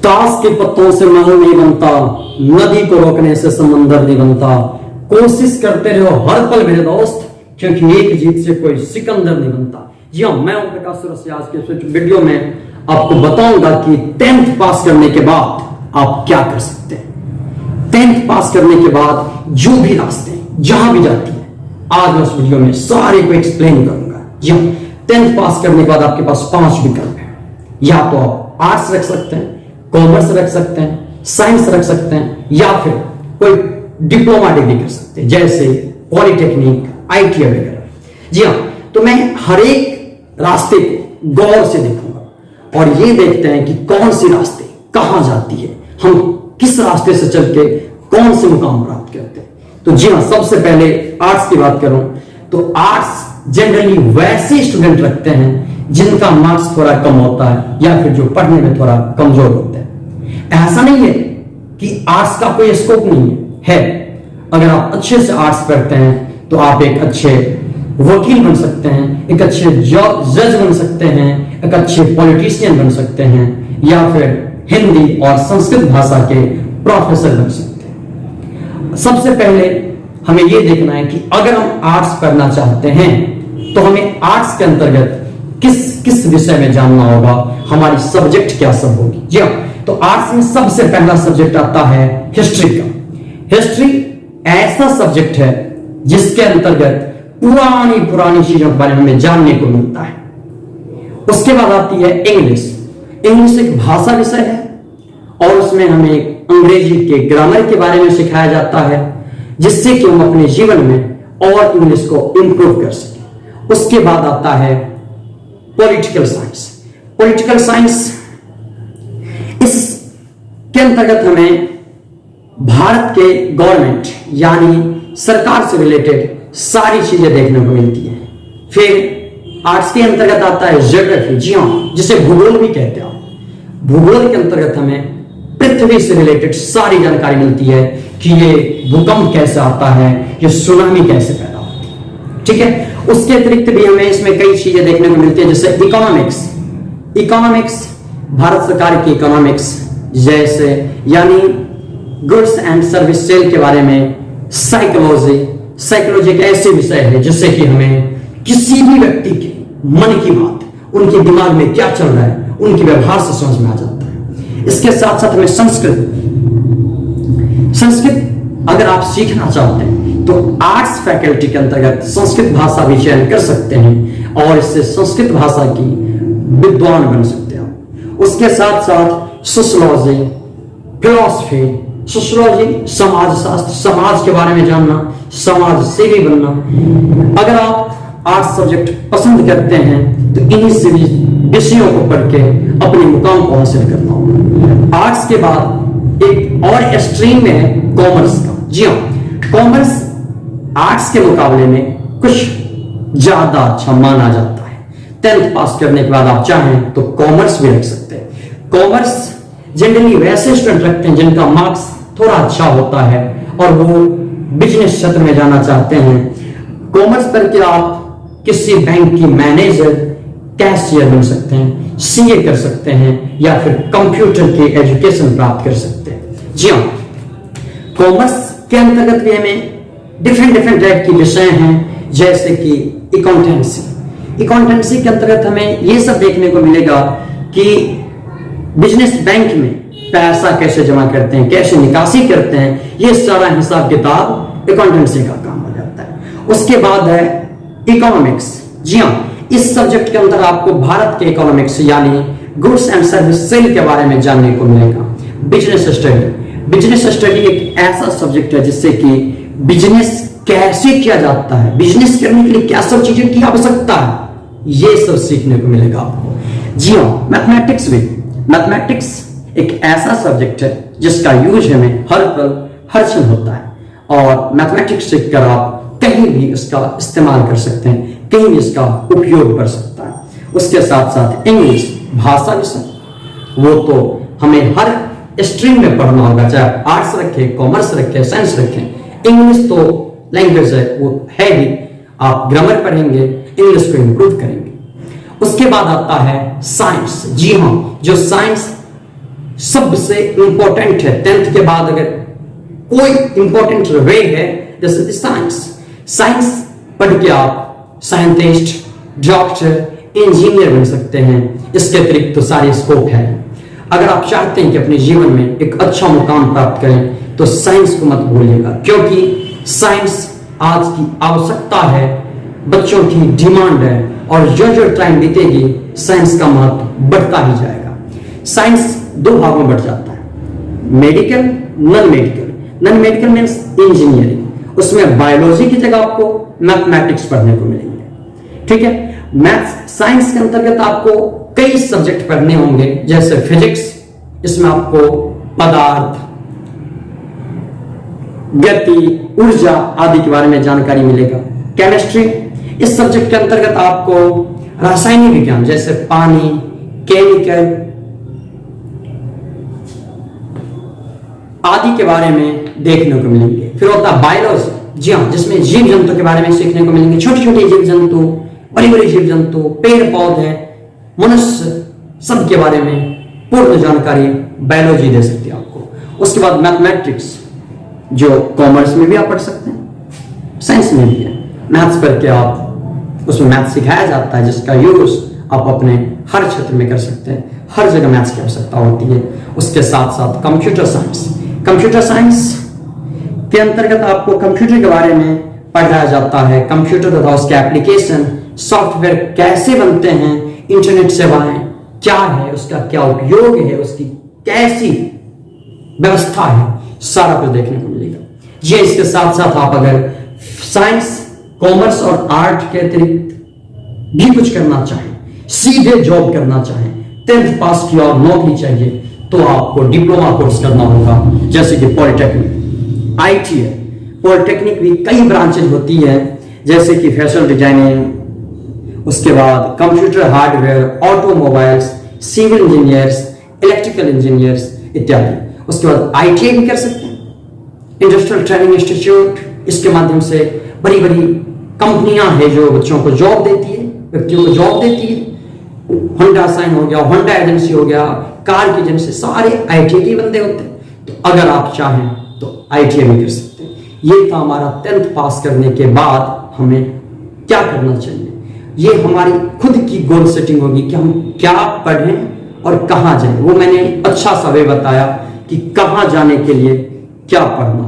ताश के पत्तों से महल नहीं बनता, नदी को रोकने से समंदर नहीं बनता। कोशिश करते रहो हर पल मेरे दोस्त, क्योंकि एक जीत से कोई सिकंदर नहीं बनता। जी हाँ, मैं ओम प्रकाश सुरसिया आज के इस वीडियो में आपको बताऊंगा कि 10th पास करने के बाद आप क्या कर सकते हैं। 10th पास करने के बाद जो भी रास्ते जहां भी जाती है, आज मैं उस वीडियो में सारे को एक्सप्लेन करूंगा। जी हाँ, 10th पास करने के बाद आपके पास 5 विकल्प है। या तो आप आर्ट्स रख सकते हैं, कॉमर्स रख सकते हैं, साइंस रख सकते हैं, या फिर कोई डिप्लोमा डिग्री कर सकते हैं, जैसे पॉलिटेक्निक, आईटीआई वगैरह। जी हाँ, तो मैं हर एक रास्ते को गौर से देखूंगा और ये देखते हैं कि कौन सी रास्ते कहां जाती है, हम किस रास्ते से चल के कौन से मुकाम प्राप्त करते हैं। तो जी हाँ, सबसे पहले आर्ट्स की बात करूं तो आर्ट्स जनरली वैसे स्टूडेंट रखते हैं जिनका मार्क्स थोड़ा कम होता है या फिर जो पढ़ने में थोड़ा कमजोर होते हैं। ऐसा नहीं है कि आर्ट्स का कोई स्कोप नहीं है। अगर आप अच्छे से आर्ट्स पढ़ते हैं तो आप एक अच्छे वकील बन सकते हैं, एक अच्छे जज बन सकते हैं, एक अच्छे पॉलिटिशियन बन सकते हैं, या फिर हिंदी और संस्कृत भाषा के प्रोफेसर बन सकते हैं। सबसे पहले हमें यह देखना है कि अगर हम आर्ट्स पढ़ना चाहते हैं तो हमें आर्ट्स के अंतर्गत किस किस विषय में जानना होगा, हमारी सब्जेक्ट क्या सब होगी। जी हाँ, तो आर्ट्स में सबसे पहला सब्जेक्ट आता है हिस्ट्री का। हिस्ट्री ऐसा सब्जेक्ट है जिसके अंतर्गत पुरानी चीजों के बारे में हमें जानने को मिलता है। उसके बाद आती है इंग्लिश। इंग्लिश एक भाषा विषय है और उसमें हमें अंग्रेजी के ग्रामर के बारे में सिखाया जाता है, जिससे कि हम अपने जीवन में और इंग्लिश को इंप्रूव कर सकें। उसके बाद आता है पॉलिटिकल साइंस। पॉलिटिकल साइंस इसके अंतर्गत हमें भारत के गवर्नमेंट यानी सरकार से रिलेटेड सारी चीजें देखने को मिलती हैं। फिर आर्ट्स के अंतर्गत आता है ज्योग्राफी। जी हाँ, जिसे भूगोल भी कहते हैं। भूगोल के अंतर्गत हमें पृथ्वी से रिलेटेड सारी जानकारी मिलती है कि ये भूकंप कैसे आता है, ये सुनामी कैसे पैदा होती है। ठीक है, उसके अतिरिक्त भी हमें इसमें कई चीजें देखने को मिलती है, जैसे इकोनॉमिक्स। इकोनॉमिक्स भारत सरकार की इकोनॉमिक्स, जैसे यानी गुड्स एंड सर्विस सेल के बारे में। साइकोलॉजी एक ऐसे विषय है जिससे कि हमें किसी भी व्यक्ति के मन की बात, उनके दिमाग में क्या चल रहा है, उनके व्यवहार से समझ में आ जाता है। इसके साथ साथ हमें संस्कृत अगर आप सीखना चाहते हैं तो आर्ट्स फैकल्टी के अंतर्गत संस्कृत भाषा भी चयन कर सकते हैं और इससे संस्कृत भाषा की विद्वान बन सकते हैं। उसके साथ साथ सोशियोलॉजी, फिलॉसफी, सोशियोलॉजी समाजशास्त्र, समाज के बारे में जानना, समाज सेवी बनना। अगर आप आर्ट्स सब्जेक्ट पसंद करते हैं तो इन्हीं से विषयों को पढ़ के अपने मुकाम को हासिल करना होगा। आर्ट्स के बाद एक और स्ट्रीम में है कॉमर्स का। जी हाँ, कॉमर्स आर्ट्स के मुकाबले में कुछ ज्यादा अच्छा माना जाता है। 10th पास करने के बाद आप चाहें तो कॉमर्स भी रख सकते हैं। कॉमर्स जनरली वैसे स्टूडेंट रखते हैं जिनका मार्क्स थोड़ा अच्छा होता है और वो बिजनेस क्षेत्र में जाना चाहते हैं। कॉमर्स करके आप किसी बैंक की मैनेजर, कैशियर बन सकते हैं, सीए कर सकते हैं, या फिर कंप्यूटर की एजुकेशन प्राप्त कर सकते हैं। जी हाँ, कॉमर्स के अंतर्गत भी हमें डिफरेंट टाइप के विषय हैं, जैसे कि अकाउंटेंसी। अकाउंटेंसी के अंतर्गत हमें यह सब देखने को मिलेगा कि बिजनेस बैंक में पैसा कैसे जमा करते हैं, कैसे निकासी करते हैं, ये सारा हिसाब किताब अकाउंटेंसी का काम हो जाता है। उसके बाद है इकोनॉमिक्स। जी हाँ, इस सब्जेक्ट के अंदर आपको भारत के इकोनॉमिक्स यानी गुड्स एंड सर्विस सेल के बारे में जानने को मिलेगा। बिजनेस स्टडी एक ऐसा सब्जेक्ट है जिससे कि बिजनेस कैसे किया जाता है, बिजनेस करने के लिए क्या सब चीजें की आवश्यकता है, ये सब सीखने को मिलेगा आपको। जी हाँ, मैथमेटिक्स एक ऐसा सब्जेक्ट है जिसका यूज हमें हर पल हर क्षण होता है और मैथमेटिक्स सीखकर आप कहीं भी इसका इस्तेमाल कर सकते हैं, कहीं भी इसका उपयोग कर सकता है। उसके साथ साथ इंग्लिश भाषा विषय, वो तो हमें हर स्ट्रीम में पढ़ना होगा, चाहे आर्ट्स रखें, कॉमर्स रखें, साइंस रखें। इंग्लिश तो लैंग्वेज है, वो है ही, आप ग्रामर पढ़ेंगे, इंग्लिश को इंप्रूव करेंगे। उसके बाद आता है साइंस। जी हाँ, जो साइंस सबसे इंपॉर्टेंट है। 10th के बाद अगर कोई इंपॉर्टेंट वे है जैसे साइंस, साइंस पढ़ के आप साइंटिस्ट, डॉक्टर, इंजीनियर बन सकते हैं। इसके अतिरिक्त तो सारे स्कोप है। अगर आप चाहते हैं कि अपने जीवन में एक अच्छा मुकाम प्राप्त करें तो साइंस को मत भूलिएगा, क्योंकि साइंस आज की आवश्यकता है, बच्चों की डिमांड है, और जो टाइम बीतेगी साइंस का महत्व बढ़ता ही जाएगा। साइंस दो भागों में बढ़ जाता है, medical, non medical. Non medical means engineering, उसमें बायोलॉजी की जगह आपको मैथमेटिक्स पढ़ने को मिलेंगे। ठीक है, मैथ्स साइंस के अंतर्गत आपको कई सब्जेक्ट पढ़ने होंगे, जैसे फिजिक्स, इसमें आपको पदार्थ, गति, ऊर्जा आदि के बारे में जानकारी मिलेगा। केमिस्ट्री, इस सब्जेक्ट के अंतर्गत आपको रासायनिक विज्ञान जैसे पानी, केमिकल आदि के बारे में देखने को मिलेंगे। फिर होता है बायोलॉजी, जी हाँ, जिसमें जीव जंतु के बारे में सीखने को मिलेंगे। छोटे छोटे जीव जंतु, बड़े बड़े जीव जंतु, पेड़ पौधे, मनुष्य, सब के बारे में पूर्ण जानकारी बायोलॉजी दे सकती है आपको। उसके बाद मैथमेटिक्स, जो कॉमर्स में भी आप पढ़ सकते हैं, साइंस में भी है। मैथ्स करके आप उसमें मैथ्स सिखाया जाता है, जिसका यूज आप अपने हर क्षेत्र में कर सकते हैं। हर जगह मैथ्स की आवश्यकता होती है। उसके साथ साथ कंप्यूटर साइंस, कंप्यूटर साइंस के अंतर्गत आपको कंप्यूटर के बारे में पढ़ाया जाता है। कंप्यूटर तथा उसके एप्लीकेशन, सॉफ्टवेयर कैसे बनते हैं, इंटरनेट सेवाएं क्या है, उसका क्या उपयोग है, उसकी कैसी व्यवस्था है, सारा कुछ देखने को मिलेगा। जी, इसके साथ साथ आप अगर साइंस, कॉमर्स और आर्ट के अतिरिक्त भी कुछ करना चाहें, सीधे जॉब करना चाहें, 10th पास की और नौकरी चाहिए, तो आपको डिप्लोमा कोर्स करना होगा, जैसे कि पॉलिटेक्निक, आईटी है। पॉलिटेक्निक भी कई ब्रांचेज होती है, जैसे कि फैशन डिजाइनिंग, उसके बाद computer hardware, automobiles, civil engineers, electrical engineers इत्यादि। उसके बाद आईटीआई भी कर सकते हैं, इंडस्ट्रियल ट्रेनिंग इंस्टीट्यूट। इसके माध्यम से बड़ी बड़ी कंपनियां हैं जो बच्चों को जॉब देती है, व्यक्तियों को जॉब देती है। होंडा साइन हो गया, होंडा एजेंसी हो गया, कार की एजेंसी, सारे आईटीआई के बंदे होते हैं। तो अगर आप चाहें तो आईटीआई भी कर सकते हैं। ये था हमारा 10th पास करने के बाद हमें क्या करना चाहिए। ये हमारी खुद की गोल सेटिंग होगी कि हम क्या पढ़ें और कहां जाएं। वो मैंने अच्छा सा वे बताया कि कहां जाने के लिए क्या पढ़ना।